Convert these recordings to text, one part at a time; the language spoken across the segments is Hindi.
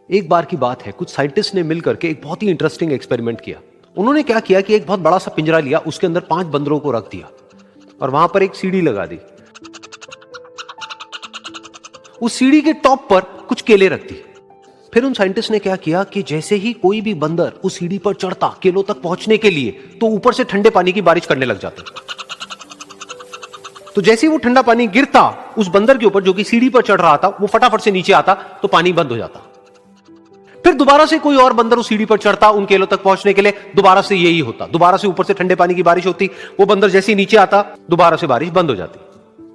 एक बार की बात है, कुछ साइंटिस्ट ने मिलकर के एक बहुत ही इंटरेस्टिंग एक्सपेरिमेंट किया। उन्होंने क्या किया कि एक बहुत बड़ा सा पिंजरा लिया, उसके अंदर 5 बंदरों को रख दिया और वहां पर एक सीढ़ी लगा दी। उस सीढ़ी के टॉप पर कुछ केले रख दी। फिर उन साइंटिस्ट ने क्या किया कि जैसे ही कोई भी बंदर उस सीढ़ी पर चढ़ता केलों तक पहुंचने के लिए, तो ऊपर से ठंडे पानी की बारिश करने लग जाते। तो जैसे ही वो ठंडा पानी गिरता उस बंदर के ऊपर जो कि सीढ़ी पर चढ़ रहा था, वो फटाफट से नीचे आता तो पानी बंद हो जाता। फिर दोबारा से कोई और बंदर उस सीढ़ी पर चढ़ता उन केलों तक पहुंचने के लिए, दोबारा से यही होता। दोबारा से ऊपर से ठंडे पानी की बारिश होती, वो बंदर जैसे ही नीचे आता दोबारा से बारिश बंद हो जाती।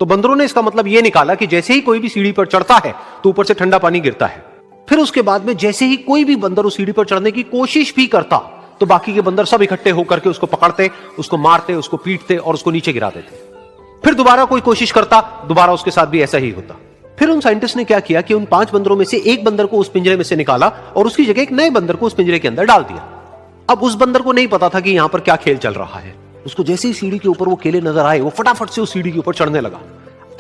तो बंदरों ने इसका मतलब यह निकाला कि जैसे ही कोई भी सीढ़ी पर चढ़ता है तो ऊपर से ठंडा पानी गिरता है। फिर उसके बाद में जैसे ही कोई भी बंदर उस सीढ़ी पर चढ़ने की कोशिश भी करता तो बाकी के बंदर सब इकट्ठे होकर के उसको पकड़ते, उसको मारते, उसको पीटते और उसको नीचे गिरा देते। फिर दोबारा कोई कोशिश करता, दोबारा उसके साथ भी ऐसा ही होता। फिर उन साइंटिस्ट ने क्या किया कि उन 5 बंदरों में से एक बंदर को उस पिंजरे में से निकाला और उसकी जगह एक नए बंदर को उस पिंजरे के अंदर डाल दिया। अब उस बंदर को नहीं पता था कि यहां पर क्या खेल चल रहा है। उसको जैसे ही सीढ़ी के ऊपर वो केले नजर आए, वो फटाफट से उस सीढ़ी के ऊपर चढ़ने लगा।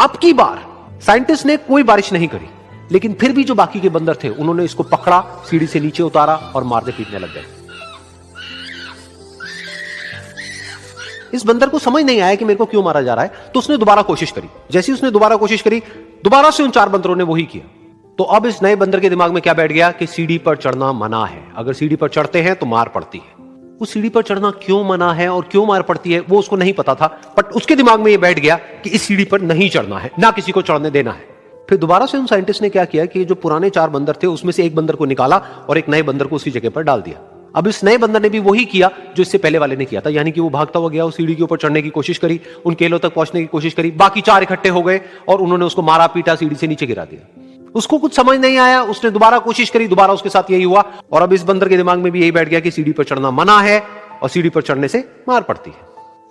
अब की बार साइंटिस्ट ने कोई बारिश नहीं करी, लेकिन फिर भी जो बाकी के बंदर थे उन्होंने इसको पकड़ा, सीढ़ी से नीचे उतारा और मारते पीटने लग गए। इस बंदर को समझ नहीं आया कि मेरे को क्यों मारा जा रहा है, तो उसने दोबारा कोशिश करी। जैसे ही उसने दोबारा कोशिश करी, दोबारा से उन 4 बंदरों ने वही किया। तो अब इस नए बंदर के दिमाग में क्या बैठ गया कि सीढ़ी पर चढ़ना मना है, अगर सीढ़ी पर चढ़ते हैं तो मार पड़ती है। उस सीढ़ी पर चढ़ना क्यों मना है और क्यों मार पड़ती है वो उसको नहीं पता था, बट उसके दिमाग में यह बैठ गया कि इस सीढ़ी पर नहीं चढ़ना है, ना किसी को चढ़ने देना है। फिर दोबारा से उन साइंटिस्ट ने क्या किया कि जो पुराने 4 बंदर थे उसमें से एक बंदर को निकाला और एक नए बंदर को उसी जगह पर डाल दिया। अब इस नए बंदर ने भी वही किया जो इससे पहले वाले ने किया था, यानी कि वो भागता हुआ गया, उस सीढ़ी के ऊपर चढ़ने की कोशिश करी, उन केलों तक पहुंचने की कोशिश करी। बाकी 4 इकट्ठे हो गए और उन्होंने उसको मारा पीटा, सीढ़ी से नीचे गिरा दिया। उसको कुछ समझ नहीं आया, उसने दोबारा कोशिश करी, दोबारा उसके साथ यही हुआ। और अब इस बंदर के दिमाग में भी यही बैठ गया कि सीढ़ी पर चढ़ना मना है और सीढ़ी पर चढ़ने से मार पड़ती है।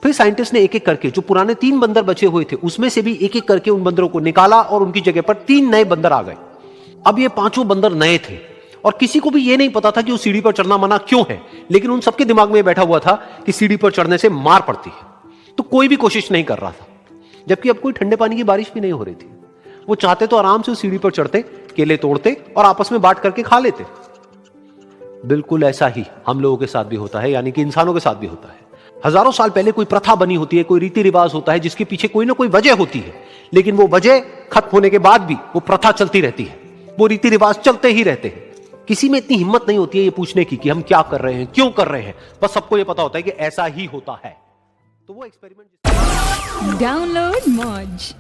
फिर साइंटिस्ट ने एक एक करके जो पुराने 3 बंदर बचे हुए थे उसमें से भी एक एक करके उन बंदरों को निकाला और उनकी जगह पर 3 नए बंदर आ गए। अब ये 5 बंदर नए थे और किसी को भी ये नहीं पता था कि उस सीढ़ी पर चढ़ना मना क्यों है, लेकिन उन सबके दिमाग में बैठा हुआ था कि सीढ़ी पर चढ़ने से मार पड़ती है। तो कोई भी कोशिश नहीं कर रहा था, जबकि अब कोई ठंडे पानी की बारिश भी नहीं हो रही थी। वो चाहते तो आराम से उस सीढ़ी पर चढ़ते, केले तोड़ते और आपस में बांट करके खा लेते। बिल्कुल ऐसा ही हम लोगों के साथ भी होता है, यानी कि इंसानों के साथ भी होता है। हजारों साल पहले कोई प्रथा बनी होती है, कोई रीति रिवाज होता है जिसके पीछे कोई ना कोई वजह होती है, लेकिन वो वजह खत्म होने के बाद भी वो प्रथा चलती रहती है, वो रीति रिवाज चलते ही रहते हैं। किसी में इतनी हिम्मत नहीं होती है ये पूछने की कि हम क्या कर रहे हैं, क्यों कर रहे हैं। बस सबको ये पता होता है कि ऐसा ही होता है। तो वो एक्सपेरिमेंट डाउनलोड मौज।